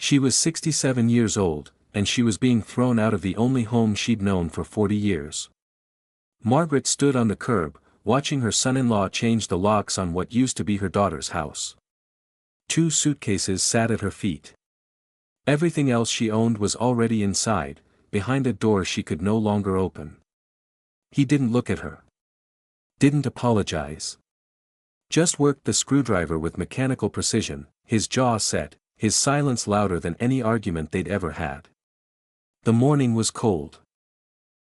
She was 67 years old, and she was being thrown out of the only home she'd known for 40 years. Margaret stood on the curb, watching her son-in-law change the locks on what used to be her daughter's house. 2 suitcases sat at her feet. Everything else she owned was already inside, behind a door she could no longer open. He didn't look at her. Didn't apologize. Just worked the screwdriver with mechanical precision, his jaw set, his silence louder than any argument they'd ever had. The morning was cold.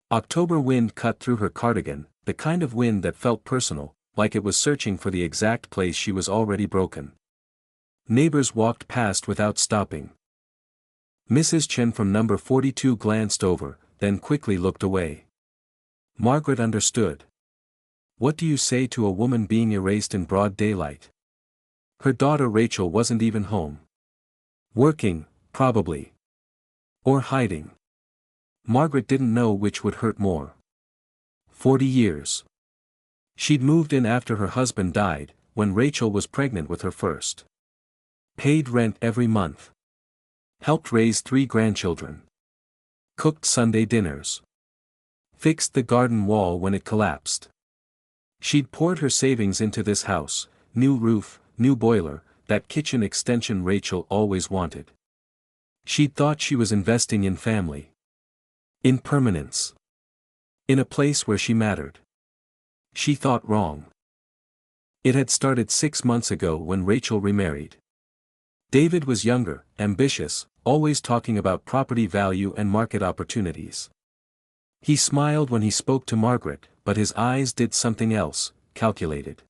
October wind cut through her cardigan, the kind of wind that felt personal, like it was searching for the exact place she was already broken. Neighbors walked past without stopping. Mrs. Chen from number 42 glanced over, then quickly looked away. Margaret understood. What do you say to a woman being erased in broad daylight? Her daughter Rachel wasn't even home. Working, probably. Or hiding. Margaret didn't know which would hurt more. 40 years. She'd moved in after her husband died, when Rachel was pregnant with her first. Paid rent every month. Helped raise 3 grandchildren. Cooked Sunday dinners. Fixed the garden wall when it collapsed. She'd poured her savings into this house, new roof, new boiler, that kitchen extension Rachel always wanted. She'd thought she was investing in family. In permanence. In a place where she mattered. She thought wrong. It had started 6 months ago when Rachel remarried. David was younger, ambitious, always talking about property value and market opportunities. He smiled when he spoke to Margaret, but his eyes did something else, calculated.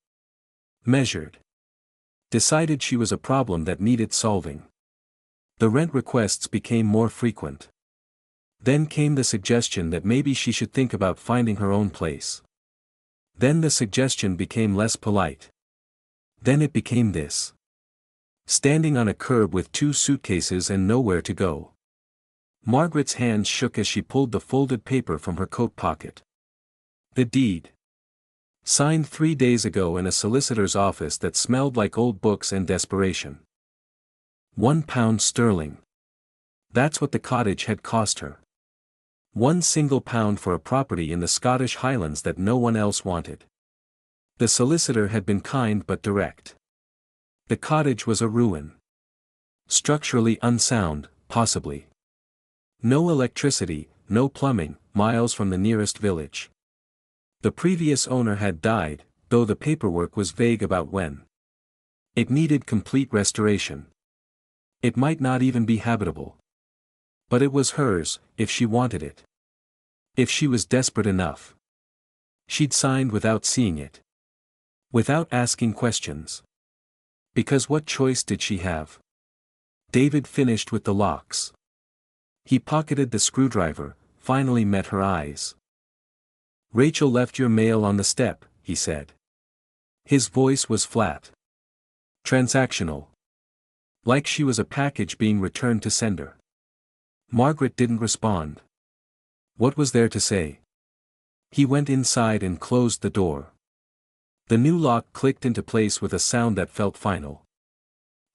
Measured. Decided she was a problem that needed solving. The rent requests became more frequent. Then came the suggestion that maybe she should think about finding her own place. Then the suggestion became less polite. Then it became this. Standing on a curb with 2 suitcases and nowhere to go. Margaret's hands shook as she pulled the folded paper from her coat pocket. The deed. Signed 3 days ago in a solicitor's office that smelled like old books and desperation. £1. That's what the cottage had cost her. 1 single pound for a property in the Scottish Highlands that no one else wanted. The solicitor had been kind but direct. The cottage was a ruin. Structurally unsound, possibly. No electricity, no plumbing, miles from the nearest village. The previous owner had died, though the paperwork was vague about when. It needed complete restoration. It might not even be habitable. But it was hers, if she wanted it. If she was desperate enough. She'd signed without seeing it. Without asking questions. Because what choice did she have? David finished with the locks. He pocketed the screwdriver, finally met her eyes. Rachel left your mail on the step, he said. His voice was flat. Transactional. Like she was a package being returned to sender. Margaret didn't respond. What was there to say? He went inside and closed the door. The new lock clicked into place with a sound that felt final.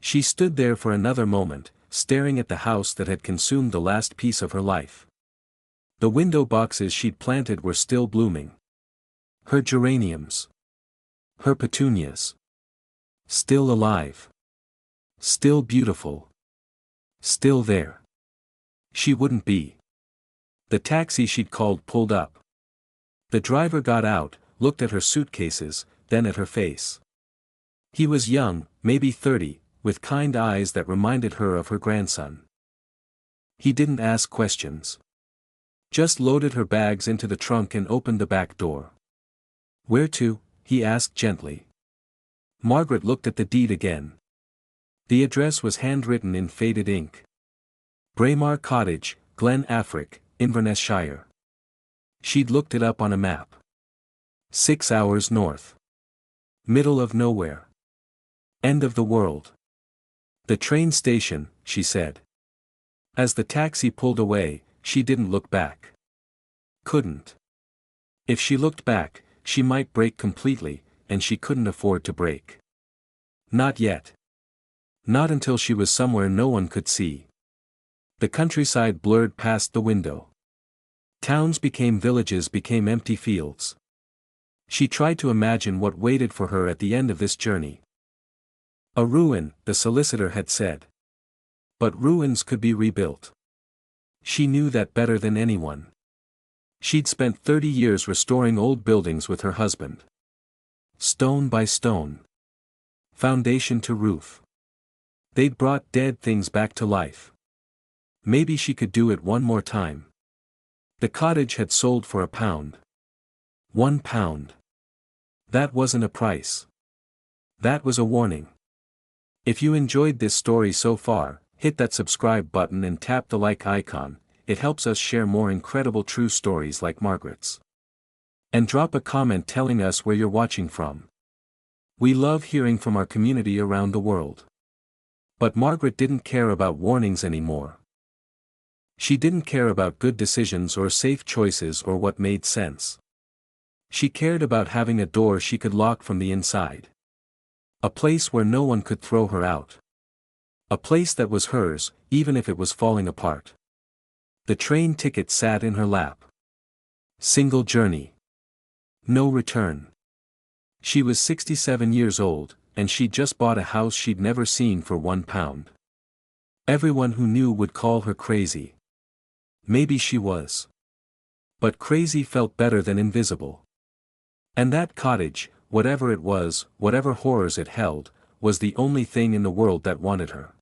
She stood there for another moment, staring at the house that had consumed the last piece of her life. The window boxes she'd planted were still blooming. Her geraniums. Her petunias. Still alive. Still beautiful. Still there. She wouldn't be. The taxi she'd called pulled up. The driver got out, looked at her suitcases, then at her face. He was young, maybe 30, with kind eyes that reminded her of her grandson. He didn't ask questions. Just loaded her bags into the trunk and opened the back door. Where to? He asked gently. Margaret looked at the deed again. The address was handwritten in faded ink. Braemar Cottage, Glen Affric, Inverness Shire. She'd looked it up on a map. 6 hours north. Middle of nowhere. End of the world. The train station, she said. As the taxi pulled away, she didn't look back. Couldn't. If she looked back, she might break completely, and she couldn't afford to break. Not yet. Not until she was somewhere no one could see. The countryside blurred past the window. Towns became villages, became empty fields. She tried to imagine what waited for her at the end of this journey. A ruin, the solicitor had said. But ruins could be rebuilt. She knew that better than anyone. She'd spent 30 years restoring old buildings with her husband. Stone by stone. Foundation to roof. They'd brought dead things back to life. Maybe she could do it one more time. The cottage had sold for £1. £1. That wasn't a price. That was a warning. If you enjoyed this story so far, hit that subscribe button and tap the like icon. It helps us share more incredible true stories like Margaret's. And drop a comment telling us where you're watching from. We love hearing from our community around the world. But Margaret didn't care about warnings anymore. She didn't care about good decisions or safe choices or what made sense. She cared about having a door she could lock from the inside. A place where no one could throw her out. A place that was hers, even if it was falling apart. The train ticket sat in her lap. Single journey. No return. She was 67 years old, and she'd just bought a house she'd never seen for £1. Everyone who knew would call her crazy. Maybe she was. But crazy felt better than invisible. And that cottage, whatever it was, whatever horrors it held, was the only thing in the world that wanted her.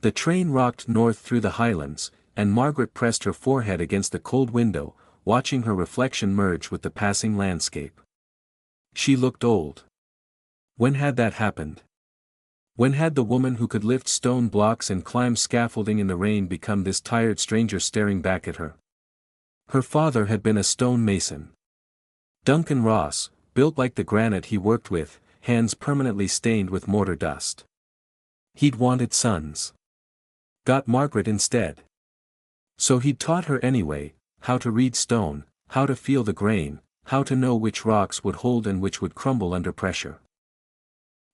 The train rocked north through the highlands, and Margaret pressed her forehead against the cold window, watching her reflection merge with the passing landscape. She looked old. When had that happened? When had the woman who could lift stone blocks and climb scaffolding in the rain become this tired stranger staring back at her? Her father had been a stone mason. Duncan Ross, built like the granite he worked with, hands permanently stained with mortar dust. He'd wanted sons. Got Margaret instead. So he'd taught her anyway, how to read stone, how to feel the grain, how to know which rocks would hold and which would crumble under pressure.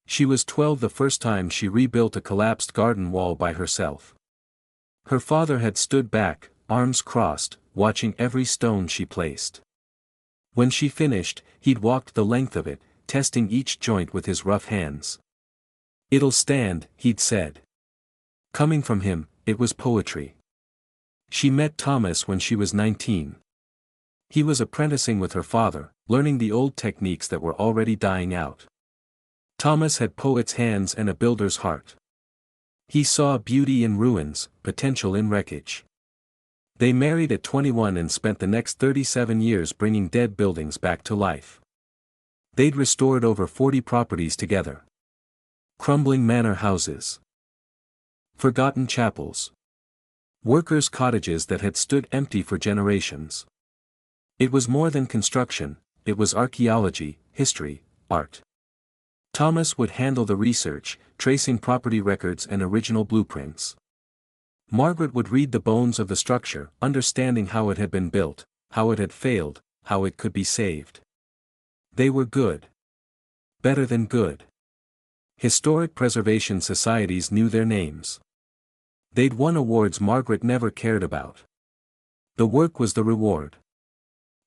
She was 12 the first time she rebuilt a collapsed garden wall by herself. Her father had stood back, arms crossed, watching every stone she placed. When she finished, he'd walked the length of it, testing each joint with his rough hands. "It'll stand," he'd said. Coming from him, it was poetry. She met Thomas when she was 19. He was apprenticing with her father, learning the old techniques that were already dying out. Thomas had poet's hands and a builder's heart. He saw beauty in ruins, potential in wreckage. They married at 21 and spent the next 37 years bringing dead buildings back to life. They'd restored over 40 properties together. Crumbling manor houses. Forgotten chapels. Workers' cottages that had stood empty for generations. It was more than construction, it was archaeology, history, art. Thomas would handle the research, tracing property records and original blueprints. Margaret would read the bones of the structure, understanding how it had been built, how it had failed, how it could be saved. They were good. Better than good. Historic preservation societies knew their names. They'd won awards Margaret never cared about. The work was the reward.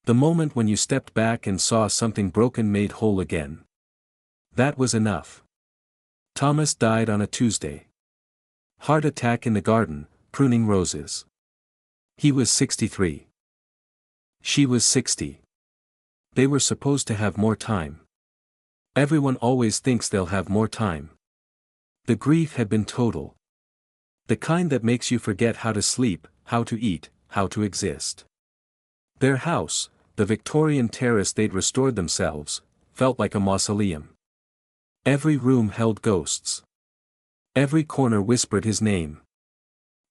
The moment when you stepped back and saw something broken made whole again. That was enough. Thomas died on a Tuesday. Heart attack in the garden, pruning roses. He was 63. She was 60. They were supposed to have more time. Everyone always thinks they'll have more time. The grief had been total. The kind that makes you forget how to sleep, how to eat, how to exist. Their house, the Victorian terrace they'd restored themselves, felt like a mausoleum. Every room held ghosts. Every corner whispered his name.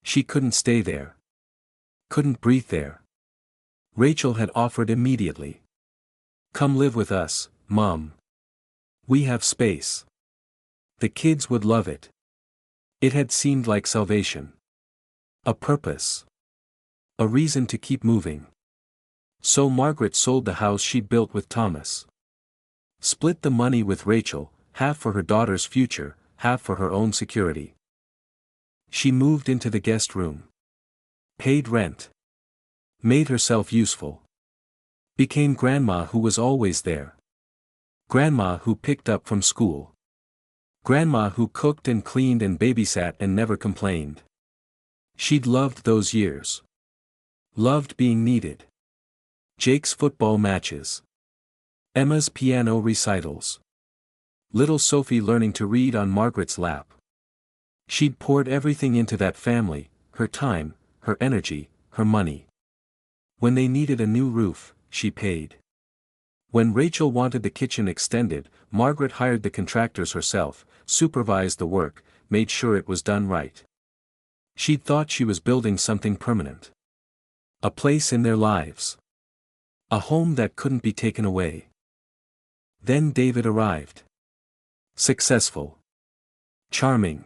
She couldn't stay there. Couldn't breathe there. Rachel had offered immediately. "Come live with us, Mom. We have space. The kids would love it." It had seemed like salvation. A purpose. A reason to keep moving. So Margaret sold the house she'd built with Thomas. Split the money with Rachel, half for her daughter's future, half for her own security. She moved into the guest room. Paid rent. Made herself useful. Became grandma who was always there. Grandma who picked up from school. Grandma who cooked and cleaned and babysat and never complained. She'd loved those years. Loved being needed. Jake's football matches. Emma's piano recitals. Little Sophie learning to read on Margaret's lap. She'd poured everything into that family, her time, her energy, her money. When they needed a new roof, she paid. When Rachel wanted the kitchen extended, Margaret hired the contractors herself, supervised the work, made sure it was done right. She'd thought she was building something permanent. A place in their lives. A home that couldn't be taken away. Then David arrived. Successful. Charming.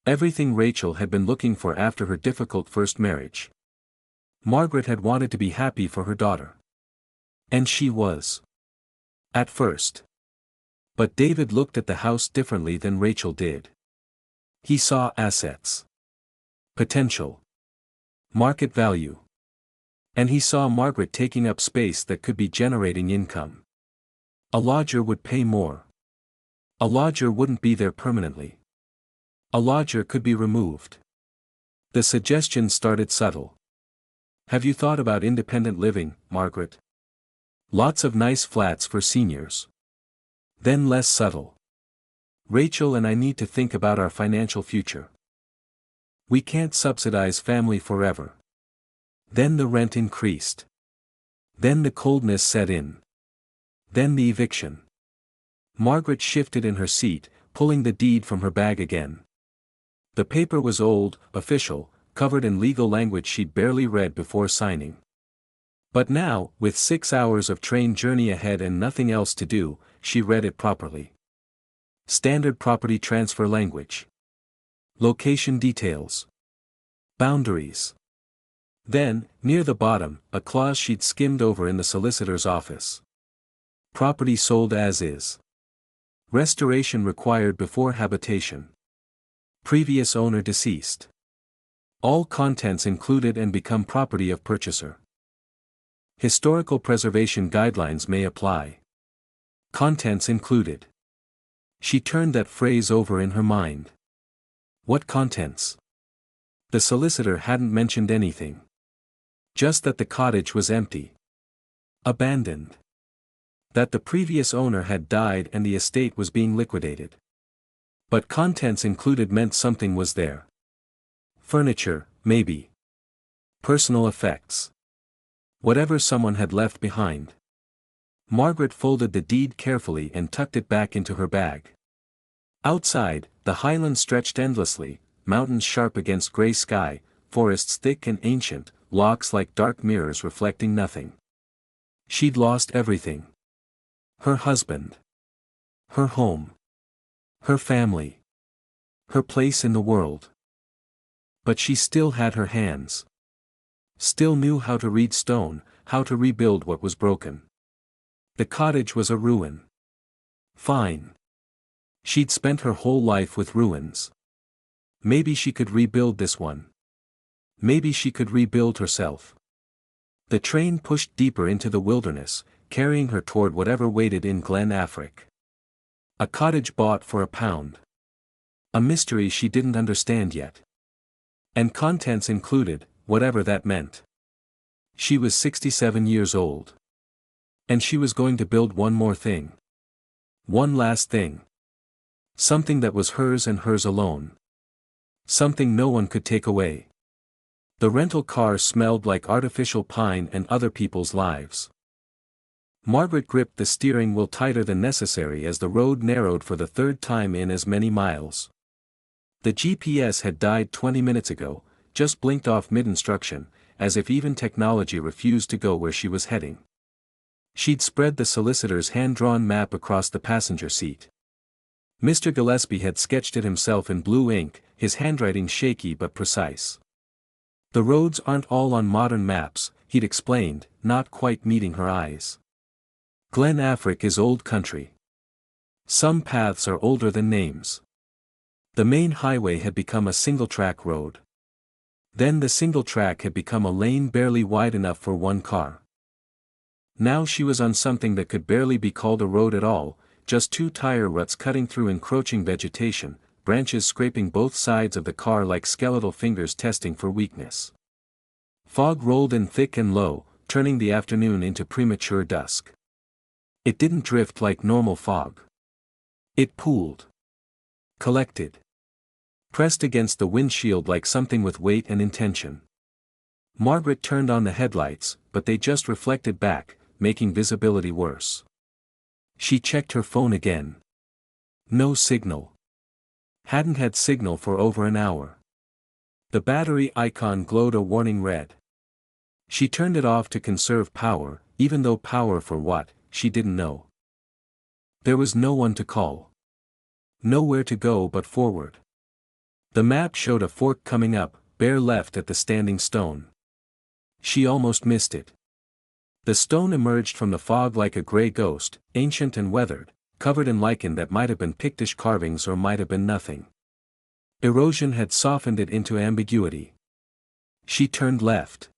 Everything Rachel had been looking for after her difficult first marriage. Margaret had wanted to be happy for her daughter. And she was. At first. But David looked at the house differently than Rachel did. He saw assets. Potential. Market value. And he saw Margaret taking up space that could be generating income. A lodger would pay more. A lodger wouldn't be there permanently. A lodger could be removed. The suggestion started subtle. Have you thought about independent living, Margaret? Lots of nice flats for seniors. Then less subtle. Rachel and I need to think about our financial future. We can't subsidize family forever. Then the rent increased. Then the coldness set in. Then the eviction. Margaret shifted in her seat, pulling the deed from her bag again. The paper was old, official, covered in legal language she'd barely read before signing. But now, with 6 hours of train journey ahead and nothing else to do, she read it properly. Standard property transfer language. Location details. Boundaries. Then, near the bottom, a clause she'd skimmed over in the solicitor's office. Property sold as is. Restoration required before habitation. Previous owner deceased. All contents included and become property of purchaser. Historical preservation guidelines may apply. Contents included. She turned that phrase over in her mind. What contents? The solicitor hadn't mentioned anything. Just that the cottage was empty. Abandoned. That the previous owner had died and the estate was being liquidated. But contents included meant something was there. Furniture, maybe. Personal effects. Whatever someone had left behind. Margaret folded the deed carefully and tucked it back into her bag. Outside, the highlands stretched endlessly, mountains sharp against gray sky, forests thick and ancient, locks like dark mirrors reflecting nothing. She'd lost everything. Her husband. Her home. Her family. Her place in the world. But she still had her hands. Still knew how to read stone, how to rebuild what was broken. The cottage was a ruin. Fine. She'd spent her whole life with ruins. Maybe she could rebuild this one. Maybe she could rebuild herself. The train pushed deeper into the wilderness, carrying her toward whatever waited in Glen Affric. A cottage bought for £1. A mystery she didn't understand yet. And contents included, whatever that meant. She was 67 years old. And she was going to build one more thing. One last thing. Something that was hers and hers alone. Something no one could take away. The rental car smelled like artificial pine and other people's lives. Margaret gripped the steering wheel tighter than necessary as the road narrowed for the third time in as many miles. The GPS had died 20 minutes ago, just blinked off mid-instruction, as if even technology refused to go where she was heading. She'd spread the solicitor's hand-drawn map across the passenger seat. Mr. Gillespie had sketched it himself in blue ink, his handwriting shaky but precise. The roads aren't all on modern maps, he'd explained, not quite meeting her eyes. Glen Affric is old country. Some paths are older than names. The main highway had become a single-track road. Then the single track had become a lane barely wide enough for one car. Now she was on something that could barely be called a road at all, just two tire ruts cutting through encroaching vegetation, branches scraping both sides of the car like skeletal fingers testing for weakness. Fog rolled in thick and low, turning the afternoon into premature dusk. It didn't drift like normal fog. It pooled. Collected. Pressed against the windshield like something with weight and intention. Margaret turned on the headlights, but they just reflected back, making visibility worse. She checked her phone again. No signal. Hadn't had signal for over an hour. The battery icon glowed a warning red. She turned it off to conserve power, even though power for what, she didn't know. There was no one to call. Nowhere to go but forward. The map showed a fork coming up, bare left at the standing stone. She almost missed it. The stone emerged from the fog like a gray ghost, ancient and weathered, covered in lichen that might have been Pictish carvings or might have been nothing. Erosion had softened it into ambiguity. She turned left.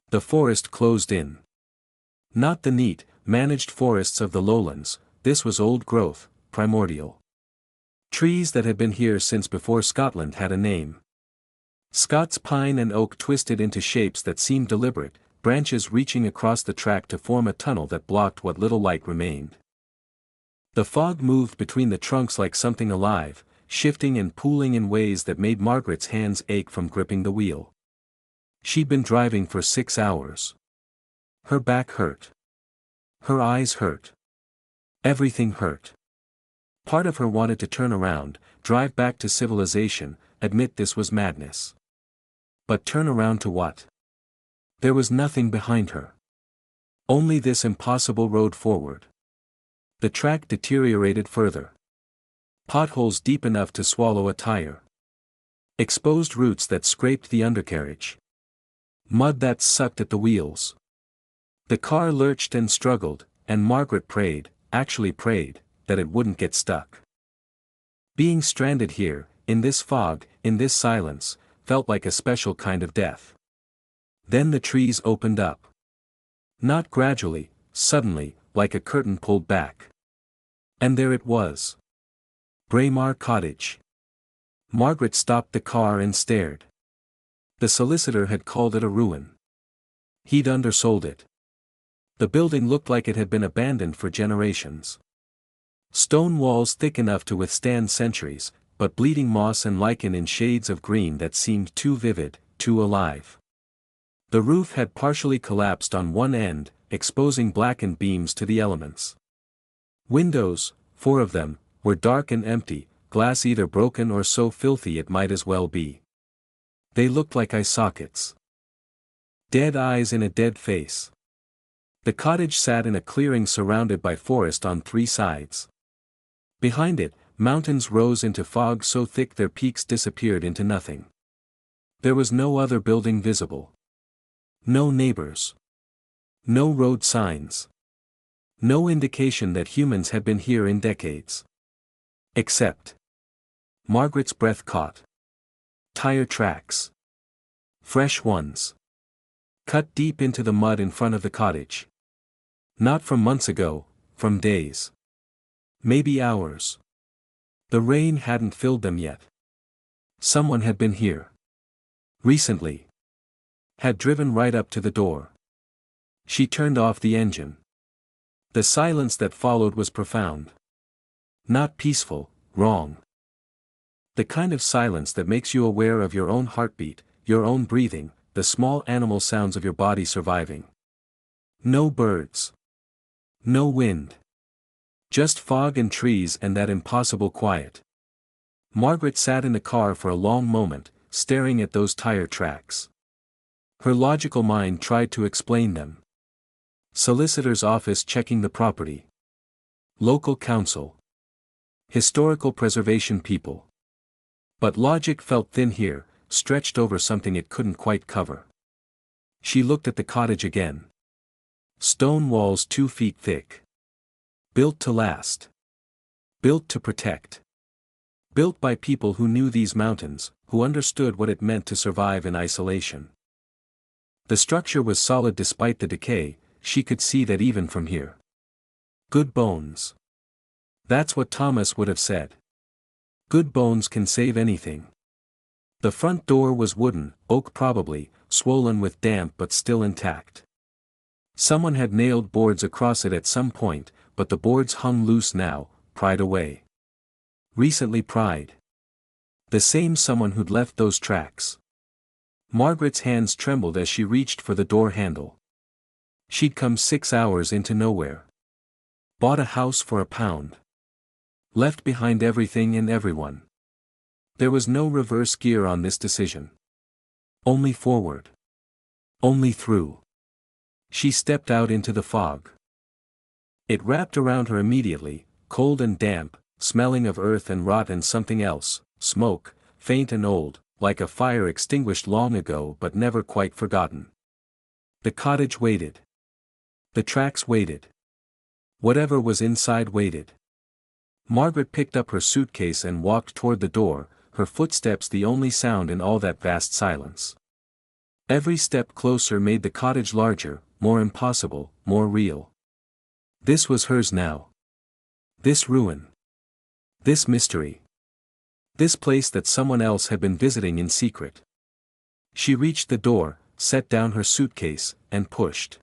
The forest closed in. Not the neat, managed forests of the lowlands, this was old growth, primordial. Trees that had been here since before Scotland had a name. Scots pine and oak twisted into shapes that seemed deliberate, branches reaching across the track to form a tunnel that blocked what little light remained. The fog moved between the trunks like something alive, shifting and pooling in ways that made Margaret's hands ache from gripping the wheel. She'd been driving for 6 hours. Her back hurt. Her eyes hurt. Everything hurt. Part of her wanted to turn around, drive back to civilization, admit this was madness. But turn around to what? There was nothing behind her. Only this impossible road forward. The track deteriorated further. Potholes deep enough to swallow a tire. Exposed roots that scraped the undercarriage. Mud that sucked at the wheels. The car lurched and struggled, and Margaret prayed, actually prayed, that it wouldn't get stuck. Being stranded here, in this fog, in this silence, felt like a special kind of death. Then the trees opened up. Not gradually, suddenly, like a curtain pulled back. And there it was. Braemar Cottage. Margaret stopped the car and stared. The solicitor had called it a ruin. He'd undersold it. The building looked like it had been abandoned for generations. Stone walls thick enough to withstand centuries, but bleeding moss and lichen in shades of green that seemed too vivid, too alive. The roof had partially collapsed on one end, exposing blackened beams to the elements. Windows, 4 of them, were dark and empty, glass either broken or so filthy it might as well be. They looked like eye sockets. Dead eyes in a dead face. The cottage sat in a clearing surrounded by forest on 3 sides. Behind it, mountains rose into fog so thick their peaks disappeared into nothing. There was no other building visible. No neighbors. No road signs. No indication that humans had been here in decades. Except. Margaret's breath caught. Tire tracks. Fresh ones. Cut deep into the mud in front of the cottage. Not from months ago, from days. Maybe hours. The rain hadn't filled them yet. Someone had been here. Recently. Had driven right up to the door. She turned off the engine. The silence that followed was profound. Not peaceful, wrong. The kind of silence that makes you aware of your own heartbeat, your own breathing, the small animal sounds of your body surviving. No birds. No wind. Just fog and trees and that impossible quiet. Margaret sat in the car for a long moment, staring at those tire tracks. Her logical mind tried to explain them. Solicitor's office checking the property. Local council. Historical preservation people. But logic felt thin here, stretched over something it couldn't quite cover. She looked at the cottage again. Stone walls 2 feet thick. Built to last. Built to protect. Built by people who knew these mountains, who understood what it meant to survive in isolation. The structure was solid despite the decay, she could see that even from here. Good bones. That's what Thomas would have said. Good bones can save anything. The front door was wooden, oak probably, swollen with damp but still intact. Someone had nailed boards across it at some point, but the boards hung loose now, pried away. Recently pried. The same someone who'd left those tracks. Margaret's hands trembled as she reached for the door handle. She'd come 6 hours into nowhere. Bought a house for £1. Left behind everything and everyone. There was no reverse gear on this decision. Only forward. Only through. She stepped out into the fog. It wrapped around her immediately, cold and damp, smelling of earth and rot and something else, smoke, faint and old, like a fire extinguished long ago but never quite forgotten. The cottage waited. The tracks waited. Whatever was inside waited. Margaret picked up her suitcase and walked toward the door, her footsteps the only sound in all that vast silence. Every step closer made the cottage larger, more impossible, more real. This was hers now. This ruin. This mystery. This place that someone else had been visiting in secret. She reached the door, set down her suitcase, and pushed.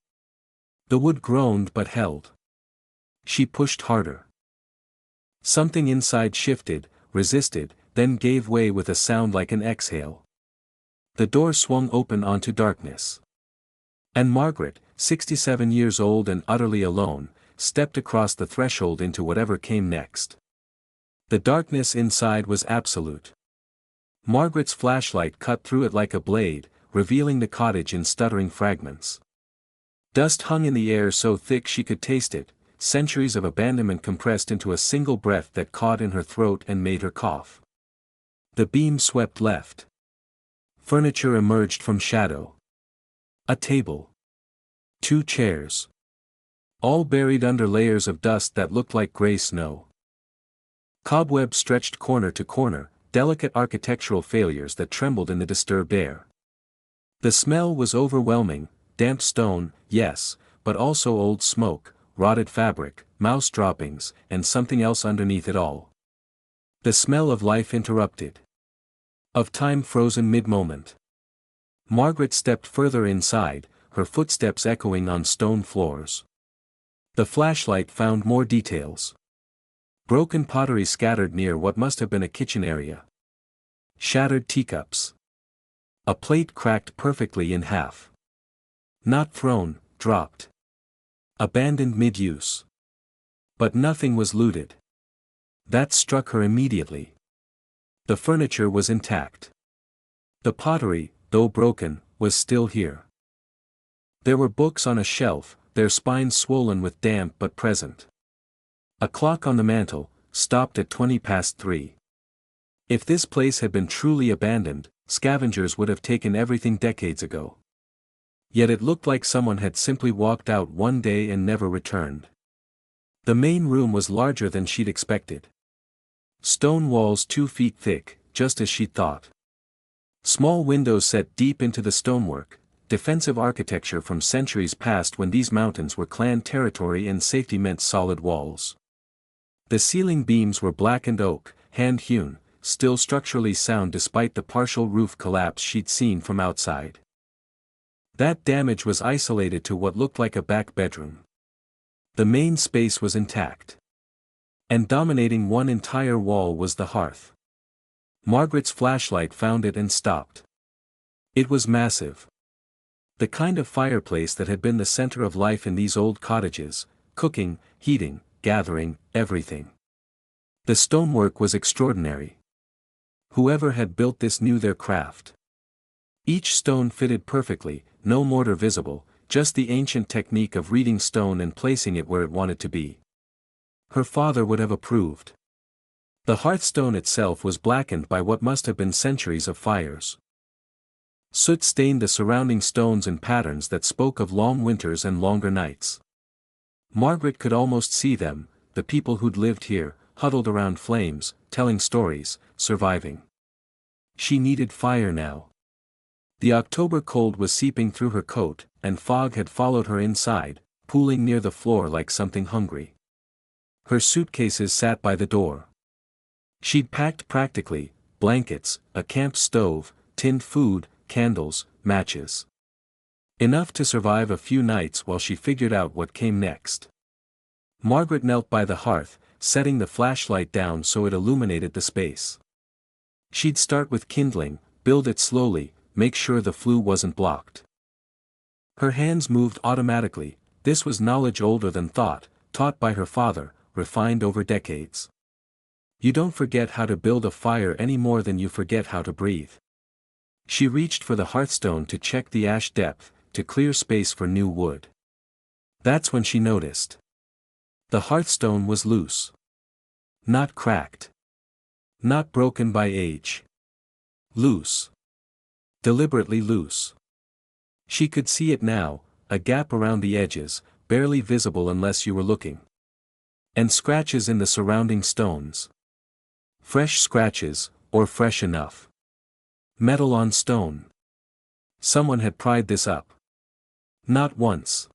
The wood groaned but held. She pushed harder. Something inside shifted, resisted, then gave way with a sound like an exhale. The door swung open onto darkness. And Margaret, 67 years old and utterly alone, stepped across the threshold into whatever came next. The darkness inside was absolute. Margaret's flashlight cut through it like a blade, revealing the cottage in stuttering fragments. Dust hung in the air so thick she could taste it, centuries of abandonment compressed into a single breath that caught in her throat and made her cough. The beam swept left. Furniture emerged from shadow. A table. 2 chairs. All buried under layers of dust that looked like gray snow. Cobwebs stretched corner to corner, delicate architectural failures that trembled in the disturbed air. The smell was overwhelming, damp stone, yes, but also old smoke, rotted fabric, mouse droppings, and something else underneath it all. The smell of life interrupted. Of time frozen mid-moment. Margaret stepped further inside, her footsteps echoing on stone floors. The flashlight found more details. Broken pottery scattered near what must have been a kitchen area. Shattered teacups. A plate cracked perfectly in half. Not thrown, dropped. Abandoned mid-use. But nothing was looted. That struck her immediately. The furniture was intact. The pottery, though broken, was still here. There were books on a shelf, their spines swollen with damp but present. A clock on the mantel, stopped at 3:20. If this place had been truly abandoned, scavengers would have taken everything decades ago. Yet it looked like someone had simply walked out one day and never returned. The main room was larger than she'd expected. Stone walls 2 feet thick, just as she'd thought. Small windows set deep into the stonework, defensive architecture from centuries past when these mountains were clan territory and safety meant solid walls. The ceiling beams were blackened oak, hand-hewn, still structurally sound despite the partial roof collapse she'd seen from outside. That damage was isolated to what looked like a back bedroom. The main space was intact. And dominating one entire wall was the hearth. Margaret's flashlight found it and stopped. It was massive. The kind of fireplace that had been the center of life in these old cottages, cooking, heating, gathering, everything. The stonework was extraordinary. Whoever had built this knew their craft. Each stone fitted perfectly, no mortar visible, just the ancient technique of reading stone and placing it where it wanted to be. Her father would have approved. The hearthstone itself was blackened by what must have been centuries of fires. Soot stained the surrounding stones in patterns that spoke of long winters and longer nights. Margaret could almost see them, the people who'd lived here, huddled around flames, telling stories, surviving. She needed fire now. The October cold was seeping through her coat, and fog had followed her inside, pooling near the floor like something hungry. Her suitcases sat by the door. She'd packed practically: blankets, a camp stove, tinned food, candles, matches. Enough to survive a few nights while she figured out what came next. Margaret knelt by the hearth, setting the flashlight down so it illuminated the space. She'd start with kindling, build it slowly, make sure the flue wasn't blocked. Her hands moved automatically. This was knowledge older than thought, taught by her father, refined over decades. You don't forget how to build a fire any more than you forget how to breathe. She reached for the hearthstone to check the ash depth, to clear space for new wood. That's when she noticed. The hearthstone was loose. Not cracked. Not broken by age. Loose. Deliberately loose. She could see it now, a gap around the edges, barely visible unless you were looking. And scratches in the surrounding stones. Fresh scratches, or fresh enough. Metal on stone. Someone had pried this up. Not once.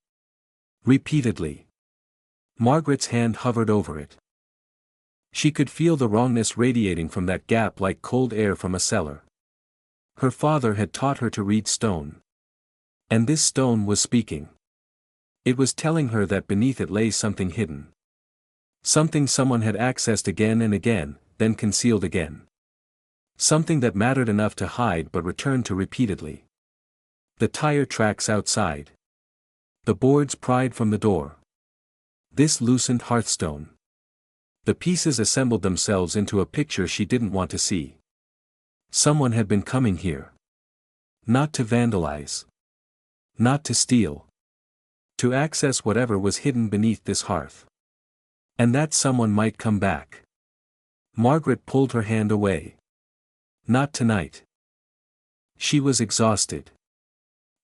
Repeatedly. Margaret's hand hovered over it. She could feel the wrongness radiating from that gap like cold air from a cellar. Her father had taught her to read stone. And this stone was speaking. It was telling her that beneath it lay something hidden. Something someone had accessed again and again, then concealed again. Something that mattered enough to hide but returned to repeatedly. The tire tracks outside. The boards pried from the door. This loosened hearthstone. The pieces assembled themselves into a picture she didn't want to see. Someone had been coming here. Not to vandalize. Not to steal. To access whatever was hidden beneath this hearth. And that someone might come back. Margaret pulled her hand away. Not tonight. She was exhausted.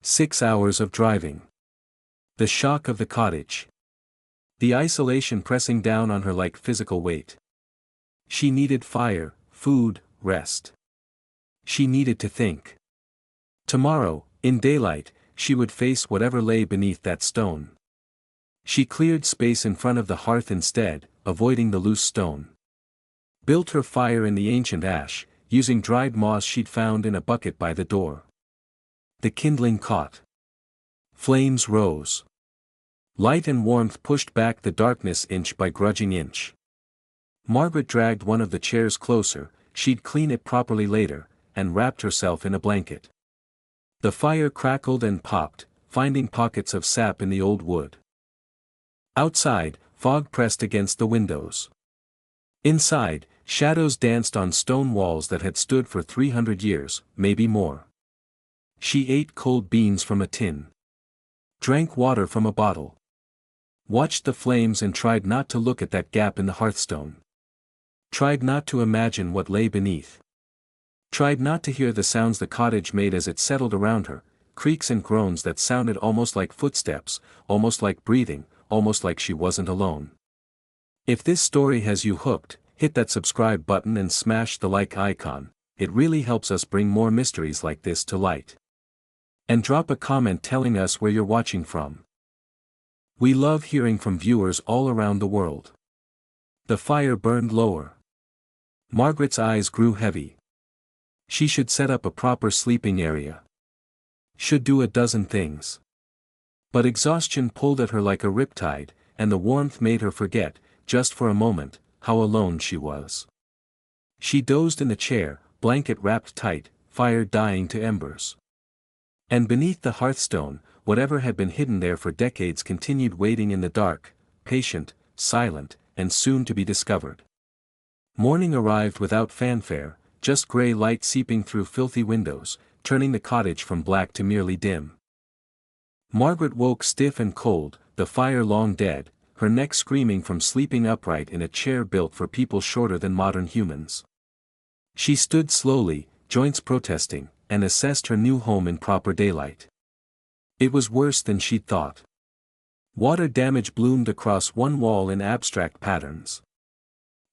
6 hours of driving. The shock of the cottage. The isolation pressing down on her like physical weight. She needed fire, food, rest. She needed to think. Tomorrow, in daylight, she would face whatever lay beneath that stone. She cleared space in front of the hearth instead, avoiding the loose stone. Built her fire in the ancient ash, using dried moss she'd found in a bucket by the door. The kindling caught. Flames rose. Light and warmth pushed back the darkness inch by grudging inch. Margaret dragged one of the chairs closer, she'd clean it properly later, and wrapped herself in a blanket. The fire crackled and popped, finding pockets of sap in the old wood. Outside, fog pressed against the windows. Inside, shadows danced on stone walls that had stood for 300 years, maybe more. She ate cold beans from a tin. Drank water from a bottle. Watched the flames and tried not to look at that gap in the hearthstone. Tried not to imagine what lay beneath. Tried not to hear the sounds the cottage made as it settled around her, creaks and groans that sounded almost like footsteps, almost like breathing, almost like she wasn't alone. If this story has you hooked, hit that subscribe button and smash the like icon. It really helps us bring more mysteries like this to light. And drop a comment telling us where you're watching from. We love hearing from viewers all around the world. The fire burned lower. Margaret's eyes grew heavy. She should set up a proper sleeping area. Should do a dozen things. But exhaustion pulled at her like a riptide, and the warmth made her forget, just for a moment, how alone she was. She dozed in the chair, blanket wrapped tight, fire dying to embers. And beneath the hearthstone, whatever had been hidden there for decades continued waiting in the dark, patient, silent, and soon to be discovered. Morning arrived without fanfare, just gray light seeping through filthy windows, turning the cottage from black to merely dim. Margaret woke stiff and cold, the fire long dead, her neck screaming from sleeping upright in a chair built for people shorter than modern humans. She stood slowly, joints protesting, and assessed her new home in proper daylight. It was worse than she'd thought. Water damage bloomed across one wall in abstract patterns.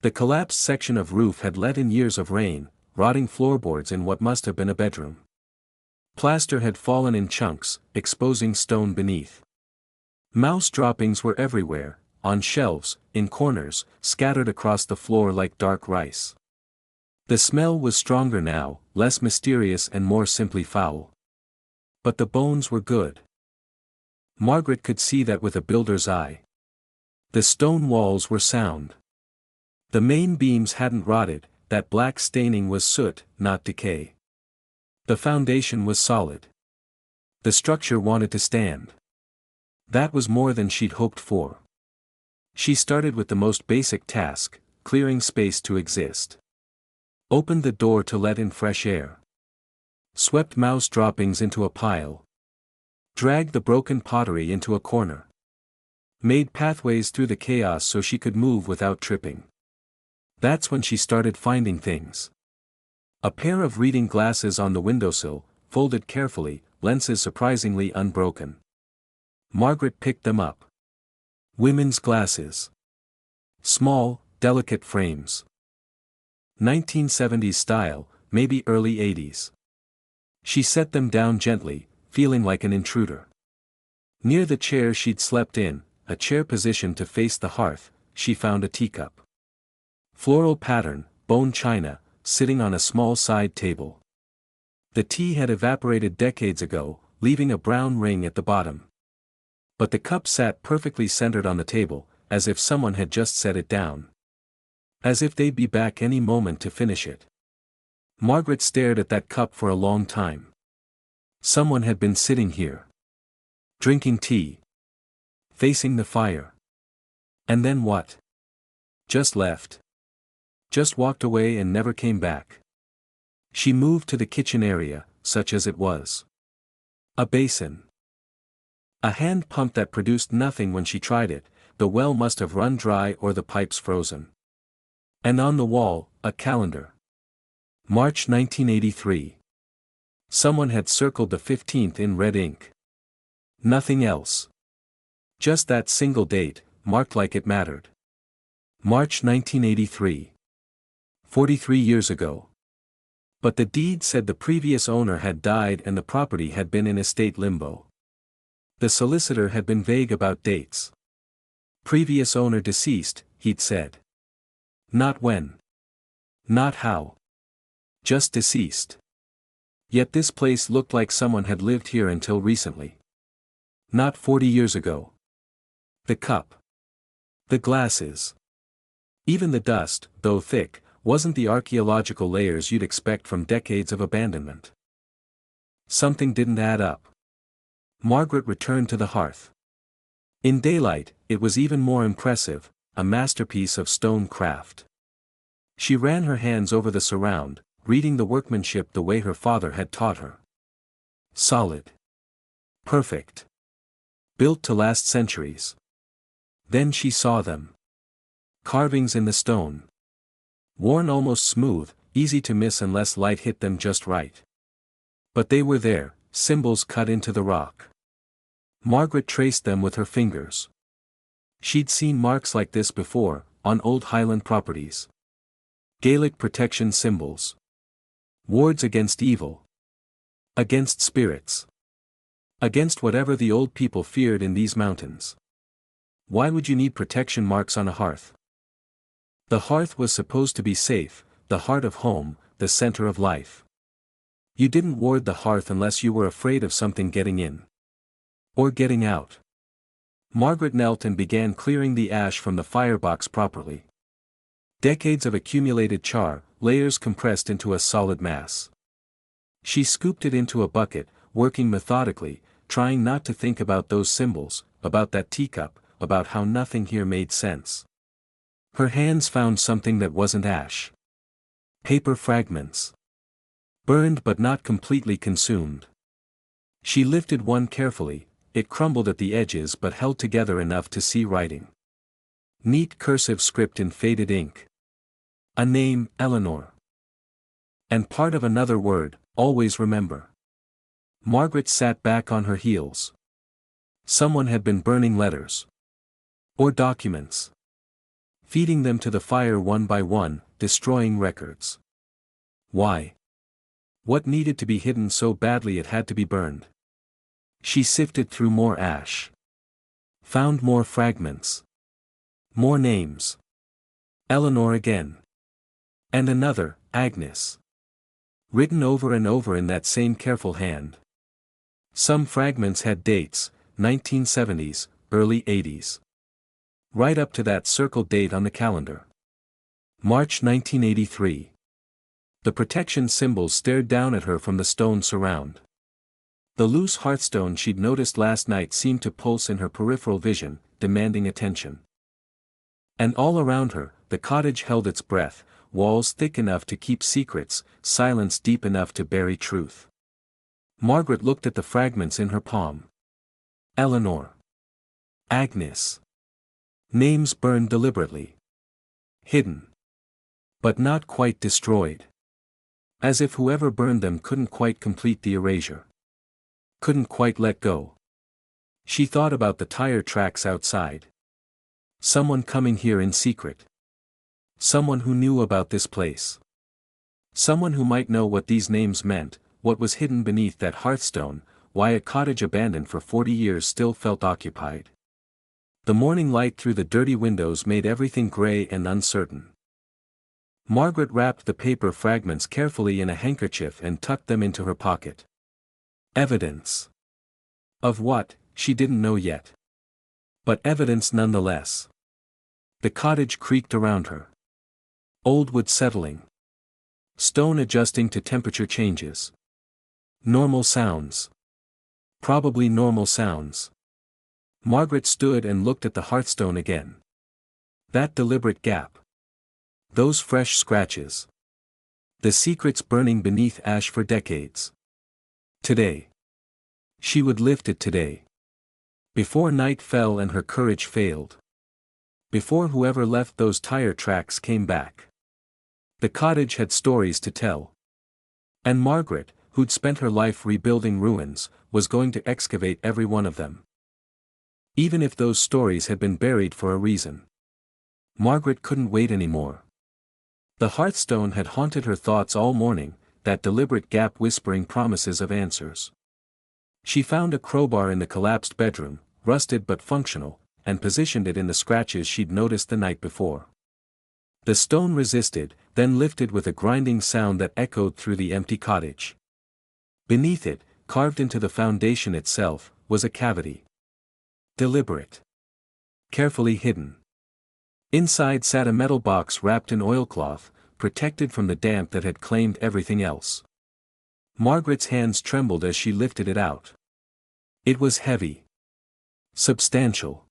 The collapsed section of roof had let in years of rain, rotting floorboards in what must have been a bedroom. Plaster had fallen in chunks, exposing stone beneath. Mouse droppings were everywhere, on shelves, in corners, scattered across the floor like dark rice. The smell was stronger now, less mysterious and more simply foul. But the bones were good. Margaret could see that with a builder's eye. The stone walls were sound. The main beams hadn't rotted, that black staining was soot, not decay. The foundation was solid. The structure wanted to stand. That was more than she'd hoped for. She started with the most basic task, clearing space to exist. Opened the door to let in fresh air. Swept mouse droppings into a pile. Dragged the broken pottery into a corner. Made pathways through the chaos so she could move without tripping. That's when she started finding things. A pair of reading glasses on the windowsill, folded carefully, lenses surprisingly unbroken. Margaret picked them up. Women's glasses. Small, delicate frames. 1970s style, maybe early 80s. She set them down gently, feeling like an intruder. Near the chair she'd slept in, a chair positioned to face the hearth, she found a teacup. Floral pattern, bone china, sitting on a small side table. The tea had evaporated decades ago, leaving a brown ring at the bottom. But the cup sat perfectly centered on the table, as if someone had just set it down. As if they'd be back any moment to finish it. Margaret stared at that cup for a long time. Someone had been sitting here. Drinking tea. Facing the fire. And then what? Just left. Just walked away and never came back. She moved to the kitchen area, such as it was. A basin. A hand pump that produced nothing when she tried it, the well must have run dry or the pipes frozen. And on the wall, a calendar. March 1983. Someone had circled the 15th in red ink. Nothing else. Just that single date, marked like it mattered. March 1983. 43 years ago. But the deed said the previous owner had died and the property had been in estate limbo. The solicitor had been vague about dates. Previous owner deceased, he'd said. Not when. Not how. Just deceased. Yet this place looked like someone had lived here until recently. Not 40 years ago. The cup. The glasses. Even the dust, though thick, wasn't the archaeological layers you'd expect from decades of abandonment. Something didn't add up. Margaret returned to the hearth. In daylight, it was even more impressive, a masterpiece of stone craft. She ran her hands over the surround, reading the workmanship the way her father had taught her. Solid. Perfect. Built to last centuries. Then she saw them. Carvings in the stone. Worn almost smooth, easy to miss unless light hit them just right. But they were there, symbols cut into the rock. Margaret traced them with her fingers. She'd seen marks like this before, on old Highland properties. Gaelic protection symbols. Wards against evil. Against spirits. Against whatever the old people feared in these mountains. Why would you need protection marks on a hearth? The hearth was supposed to be safe, the heart of home, the center of life. You didn't ward the hearth unless you were afraid of something getting in. Or getting out. Margaret knelt and began clearing the ash from the firebox properly. Decades of accumulated char, layers compressed into a solid mass. She scooped it into a bucket, working methodically, trying not to think about those symbols, about that teacup, about how nothing here made sense. Her hands found something that wasn't ash. Paper fragments. Burned but not completely consumed. She lifted one carefully, it crumbled at the edges but held together enough to see writing. Neat cursive script in faded ink. A name, Eleanor. And part of another word, always remember. Margaret sat back on her heels. Someone had been burning letters. Or documents. Feeding them to the fire one by one, destroying records. Why? What needed to be hidden so badly it had to be burned? She sifted through more ash. Found more fragments. More names. Eleanor again. And another, Agnes. Written over and over in that same careful hand. Some fragments had dates, 1970s, early 80s. Right up to that circled date on the calendar. March 1983. The protection symbols stared down at her from the stone surround. The loose hearthstone she'd noticed last night seemed to pulse in her peripheral vision, demanding attention. And all around her, the cottage held its breath, walls thick enough to keep secrets, silence deep enough to bury truth. Margaret looked at the fragments in her palm. Eleanor. Agnes. Names burned deliberately. Hidden. But not quite destroyed. As if whoever burned them couldn't quite complete the erasure. Couldn't quite let go. She thought about the tire tracks outside. Someone coming here in secret. Someone who knew about this place. Someone who might know what these names meant, what was hidden beneath that hearthstone, why a cottage abandoned for 40 years still felt occupied. The morning light through the dirty windows made everything gray and uncertain. Margaret wrapped the paper fragments carefully in a handkerchief and tucked them into her pocket. Evidence. Of what, she didn't know yet. But evidence nonetheless. The cottage creaked around her. Old wood settling. Stone adjusting to temperature changes. Normal sounds. Probably normal sounds. Margaret stood and looked at the hearthstone again. That deliberate gap. Those fresh scratches. The secrets burning beneath ash for decades. Today. She would lift it today. Before night fell and her courage failed. Before whoever left those tire tracks came back. The cottage had stories to tell. And Margaret, who'd spent her life rebuilding ruins, was going to excavate every one of them. Even if those stories had been buried for a reason. Margaret couldn't wait anymore. The hearthstone had haunted her thoughts all morning, that deliberate gap whispering promises of answers. She found a crowbar in the collapsed bedroom, rusted but functional, and positioned it in the scratches she'd noticed the night before. The stone resisted, then lifted with a grinding sound that echoed through the empty cottage. Beneath it, carved into the foundation itself, was a cavity. Deliberate. Carefully hidden. Inside sat a metal box wrapped in oilcloth, protected from the damp that had claimed everything else. Margaret's hands trembled as she lifted it out. It was heavy. Substantial.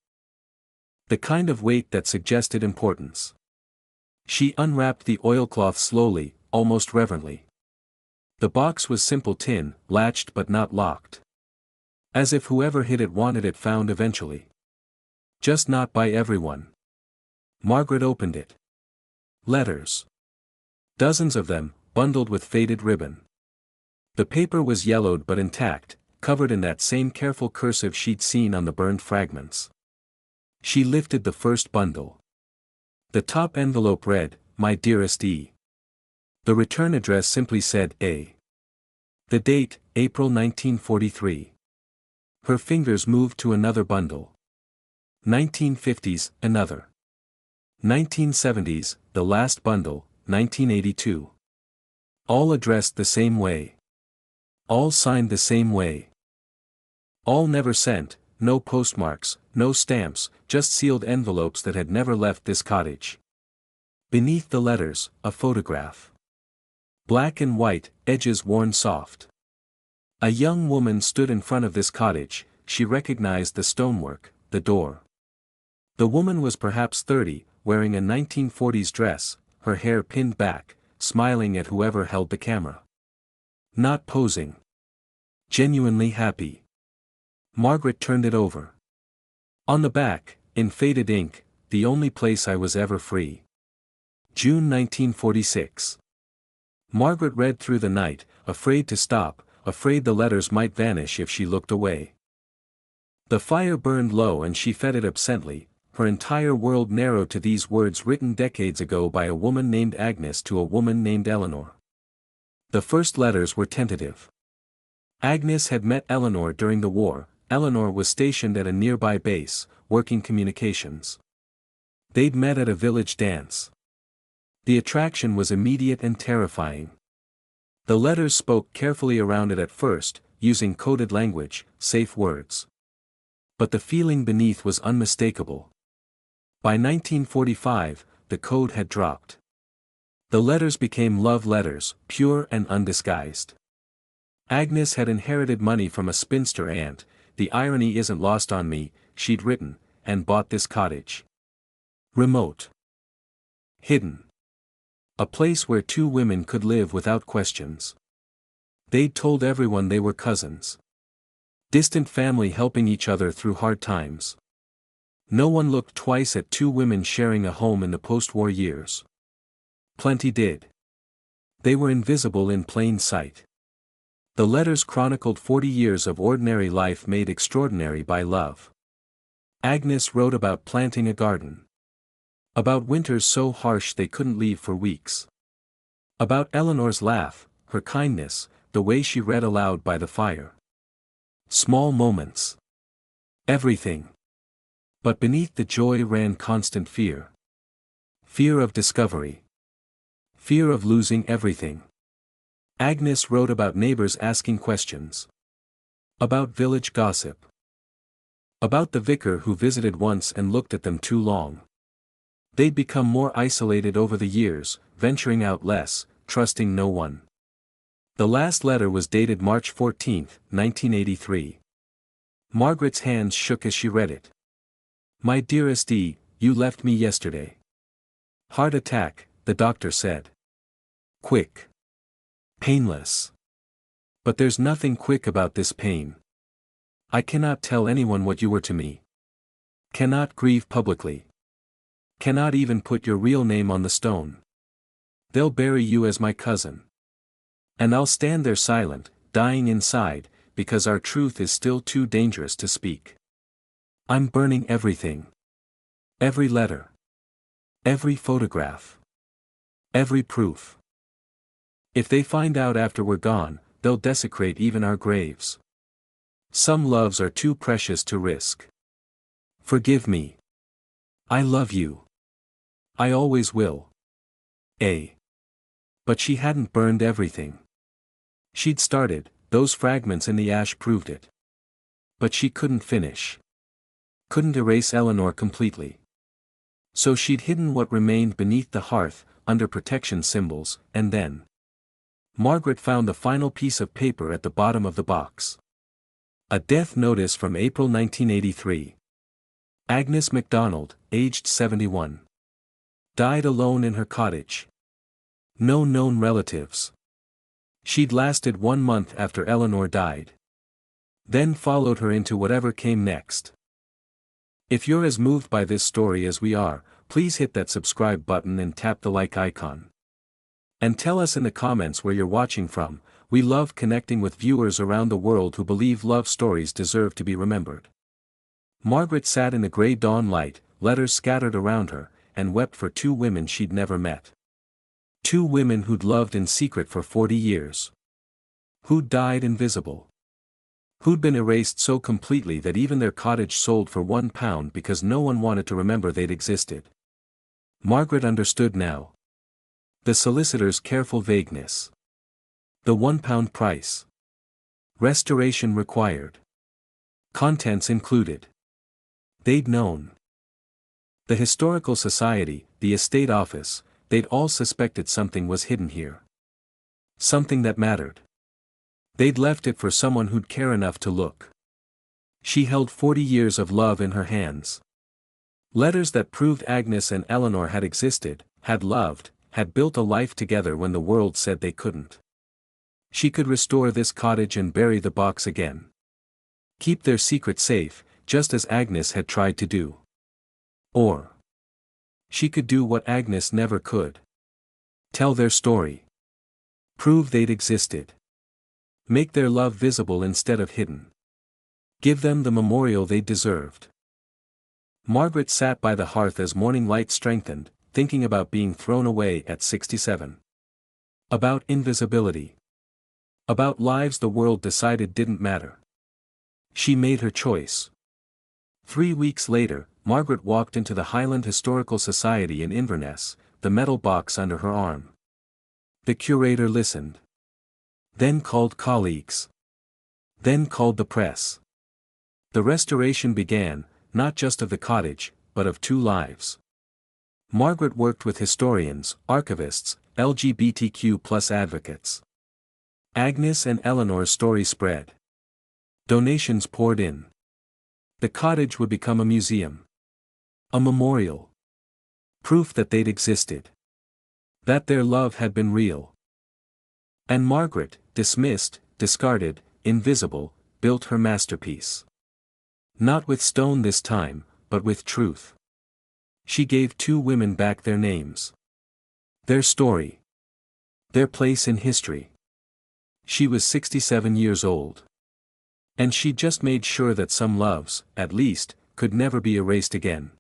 The kind of weight that suggested importance. She unwrapped the oilcloth slowly, almost reverently. The box was simple tin, latched but not locked. As if whoever hid it wanted it found eventually. Just not by everyone. Margaret opened it. Letters. Dozens of them, bundled with faded ribbon. The paper was yellowed but intact, covered in that same careful cursive she'd seen on the burned fragments. She lifted the first bundle. The top envelope read, "My dearest E." The return address simply said A. The date, April 1943. Her fingers moved to another bundle. 1950s, another. 1970s, the last bundle, 1982. All addressed the same way. All signed the same way. All never sent, no postmarks, no stamps, just sealed envelopes that had never left this cottage. Beneath the letters, a photograph. Black and white, edges worn soft. A young woman stood in front of this cottage. She recognized the stonework, the door. The woman was perhaps 30, wearing a 1940s dress, her hair pinned back, smiling at whoever held the camera. Not posing. Genuinely happy. Margaret turned it over. On the back, in faded ink, "The only place I was ever free." June 1946. Margaret read through the night, afraid to stop, afraid the letters might vanish if she looked away. The fire burned low and she fed it absently, her entire world narrowed to these words written decades ago by a woman named Agnes to a woman named Eleanor. The first letters were tentative. Agnes had met Eleanor during the war. Eleanor was stationed at a nearby base, working communications. They'd met at a village dance. The attraction was immediate and terrifying. The letters spoke carefully around it at first, using coded language, safe words. But the feeling beneath was unmistakable. By 1945, the code had dropped. The letters became love letters, pure and undisguised. Agnes had inherited money from a spinster aunt. "The irony isn't lost on me," she'd written, "and bought this cottage. Remote. Hidden. A place where two women could live without questions. They'd told everyone they were cousins. Distant family helping each other through hard times. No one looked twice at two women sharing a home in the post-war years. Plenty did. They were invisible in plain sight. The letters chronicled 40 years of ordinary life made extraordinary by love. Agnes wrote about planting a garden. About winters so harsh they couldn't leave for weeks. About Eleanor's laugh, her kindness, the way she read aloud by the fire. Small moments. Everything. But beneath the joy ran constant fear. Fear of discovery. Fear of losing everything. Agnes wrote about neighbors asking questions. About village gossip. About the vicar who visited once and looked at them too long. They'd become more isolated over the years, venturing out less, trusting no one. The last letter was dated March 14, 1983. Margaret's hands shook as she read it. "My dearest E, you left me yesterday. Heart attack, the doctor said. Quick. Painless. But there's nothing quick about this pain. I cannot tell anyone what you were to me. Cannot grieve publicly. Cannot even put your real name on the stone. They'll bury you as my cousin. And I'll stand there silent, dying inside, because our truth is still too dangerous to speak. I'm burning everything. Every letter. Every photograph. Every proof. If they find out after we're gone, they'll desecrate even our graves. Some loves are too precious to risk. Forgive me. I love you. I always will. A. But she hadn't burned everything. She'd started, those fragments in the ash proved it. But she couldn't finish. Couldn't erase Eleanor completely. So she'd hidden what remained beneath the hearth, under protection symbols, and then Margaret found the final piece of paper at the bottom of the box. A death notice from April 1983. Agnes MacDonald, aged 71. Died alone in her cottage. No known relatives. She'd lasted 1 month after Eleanor died. Then followed her into whatever came next. If you're as moved by this story as we are, please hit that subscribe button and tap the like icon. And tell us in the comments where you're watching from. We love connecting with viewers around the world who believe love stories deserve to be remembered. Margaret sat in the grey dawn light, letters scattered around her, and wept for two women she'd never met. Two women who'd loved in secret for 40 years. Who'd died invisible. Who'd been erased so completely that even their cottage sold for £1 because no one wanted to remember they'd existed. Margaret understood now. The solicitor's careful vagueness. The £1 price. Restoration required. Contents included. They'd known. The Historical Society, the estate office, they'd all suspected something was hidden here. Something that mattered. They'd left it for someone who'd care enough to look. She held 40 years of love in her hands. Letters that proved Agnes and Eleanor had existed, had loved, had built a life together when the world said they couldn't. She could restore this cottage and bury the box again. Keep their secret safe, just as Agnes had tried to do. Or she could do what Agnes never could. Tell their story. Prove they'd existed. Make their love visible instead of hidden. Give them the memorial they deserved. Margaret sat by the hearth as morning light strengthened, thinking about being thrown away at 67. About invisibility. About lives the world decided didn't matter. She made her choice. 3 weeks later, Margaret walked into the Highland Historical Society in Inverness, the metal box under her arm. The curator listened. Then called colleagues. Then called the press. The restoration began, not just of the cottage, but of 2 lives. Margaret worked with historians, archivists, LGBTQ+ advocates. Agnes and Eleanor's story spread. Donations poured in. The cottage would become a museum. A memorial. Proof that they'd existed. That their love had been real. And Margaret, dismissed, discarded, invisible, built her masterpiece. Not with stone this time, but with truth. She gave 2 women back their names. Their story. Their place in history. She was 67 years old. And she just made sure that some loves, at least, could never be erased again.